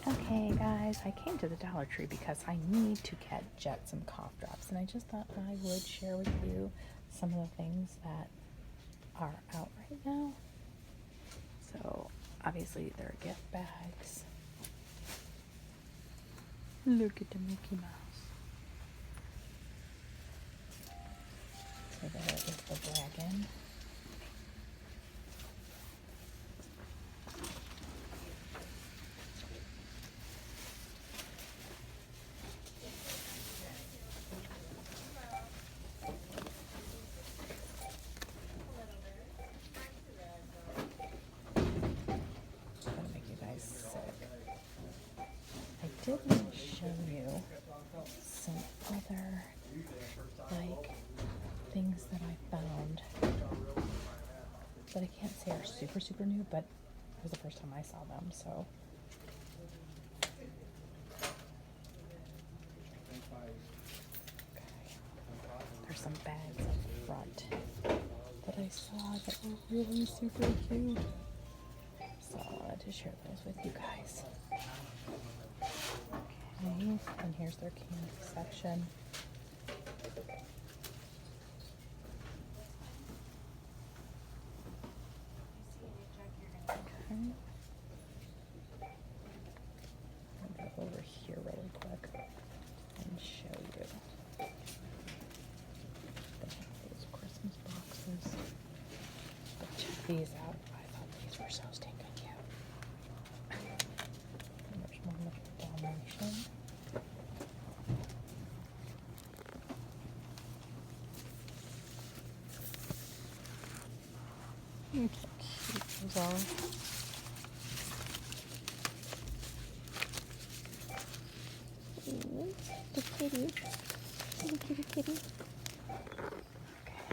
Okay, guys, I came to the Dollar Tree because I need to get Jet some cough drops, and I just thought I would share with you some of the things that are out right now. So, obviously, there are gift bags. Look at the Mickey Mouse. So, there is the dragon. Gonna make you guys sick. I did want to show you some other things that I found, but I can't say are super new, but it was the first time I saw them, so. There's some bags up front that I saw that were really super cute. So I wanted to share those with you guys. Okay, and here's their candy section. Okay. I'll go over here really quick and show you. They have those Christmas boxes. But check these out. I thought these were so stinking cute. And there's one with Dalmatian. Look how cute those are. Ooh, the kitty. Kitty, kitty, kitty. Okay.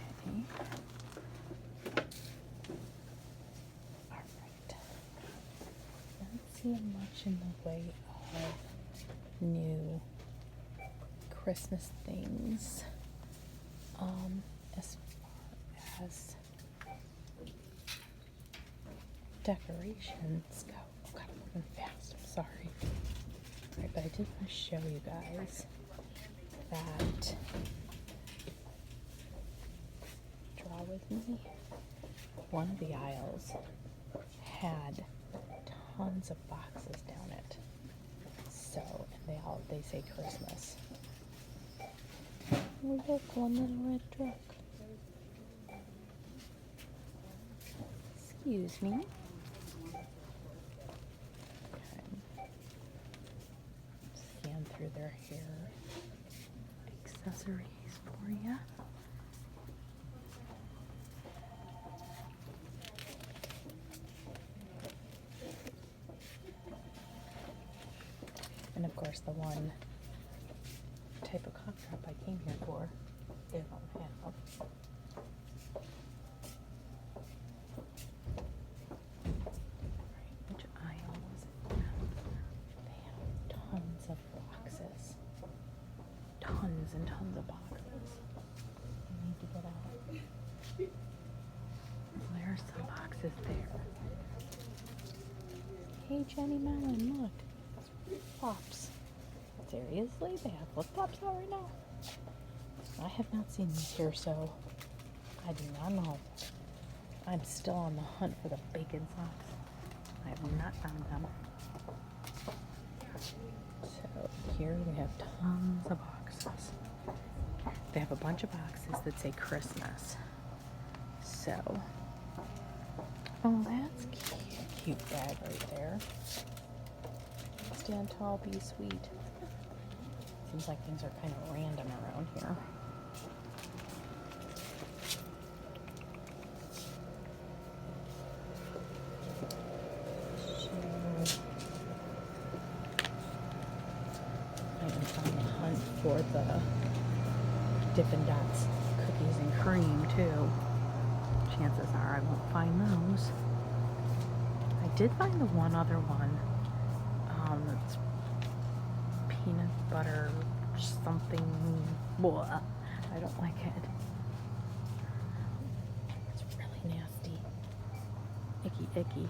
Alright. Not seeing much in the way of new Christmas things. As far as decorations go. Oh god, I'm moving fast. I'm sorry. Alright, but I did want to show you guys that. Draw with me. One of the aisles had tons of boxes down it. So, and they say Christmas. Oh, look, one little red truck. Excuse me. Okay. Scan through their hair accessories for you. And of course, the one type of cough drop I came here for, they don't have. Which aisle was it now? They have tons of boxes. Tons and tons of boxes. I need to get out. There's some boxes there. Hey, Jenny Mellon, look. Flops. Seriously? They have flip-flops out right now? I have not seen these here, so I do not know. I'm still on the hunt for the bacon socks. I have not found them. So here we have tons of boxes. They have a bunch of boxes that say Christmas. So, oh, that's cute. Cute bag right there. Stand tall, be sweet. Seems like things are kind of random around here. So, I am on the hunt for the Dippin' Dots cookies and cream too. Chances are I won't find those. I did find the one other one. That's peanut butter something. Blah. I don't like it. It's really nasty. Icky, icky.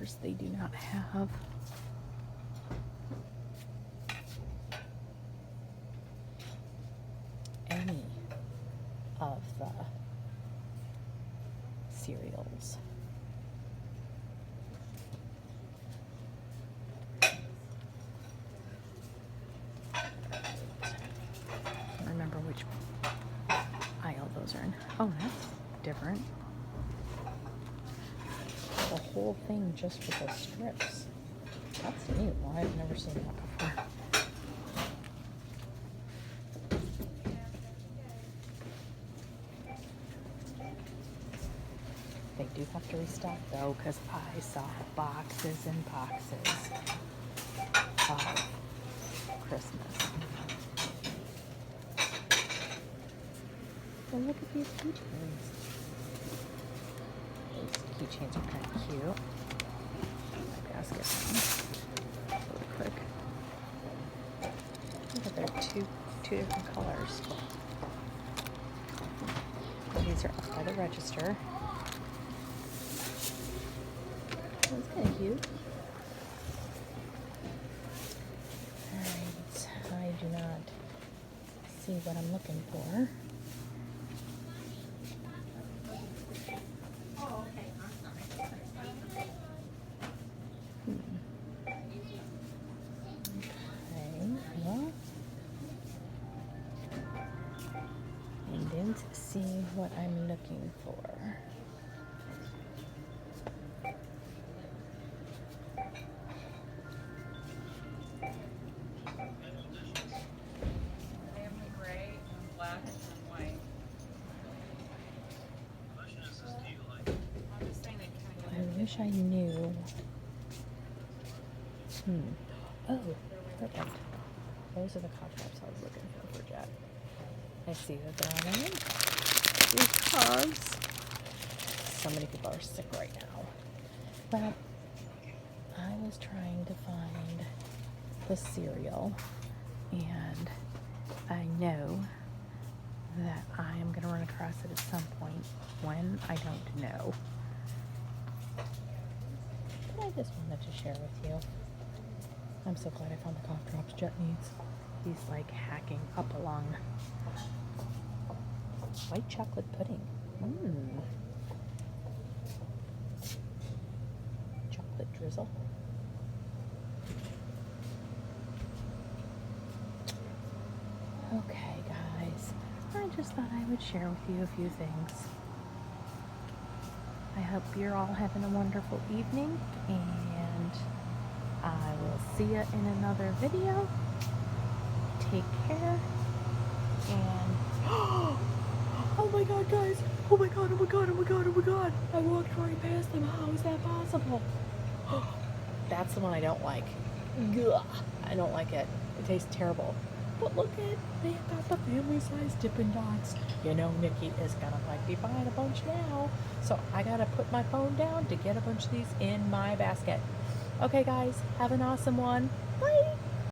stores, they do not have any of the cereals. I don't remember which aisle those are in. Oh, that's different. The whole thing just for the strips. That's new. I've never seen that before. They do have to restock though, because I saw boxes and boxes of Christmas. Well, look at these keychains. These keychains are kind of cute. My basket one. Really quick. Look at they're two different colors. These are up by the register. That's kind of cute. Alright, I do not see what I'm looking for. See what I'm looking for. Gray and black and white. I'm just saying I wish I knew. Oh, perfect. Those are the cough drops I was looking for Jet. I see that they're on them. Because so many people are sick right now. Well, I was trying to find the cereal, and I know that I am going to run across it at some point. When, I don't know. But I just wanted to share with you. I'm so glad I found the cough drops Jet needs. He's like hacking up along. White chocolate pudding. Chocolate drizzle. Okay, guys. I just thought I would share with you a few things. I hope you're all having a wonderful evening, and I will see you in another video. Take care, and oh my god, guys! Oh my god, oh my god, oh my god, oh my god! I walked right past them. How is that possible? That's the one I don't like. Ugh, I don't like it. It tastes terrible. But look at, they got the family size Dippin' Dots. You know, Nikki is gonna like be buying a bunch now. So I gotta put my phone down to get a bunch of these in my basket. Okay, guys, have an awesome one. Bye!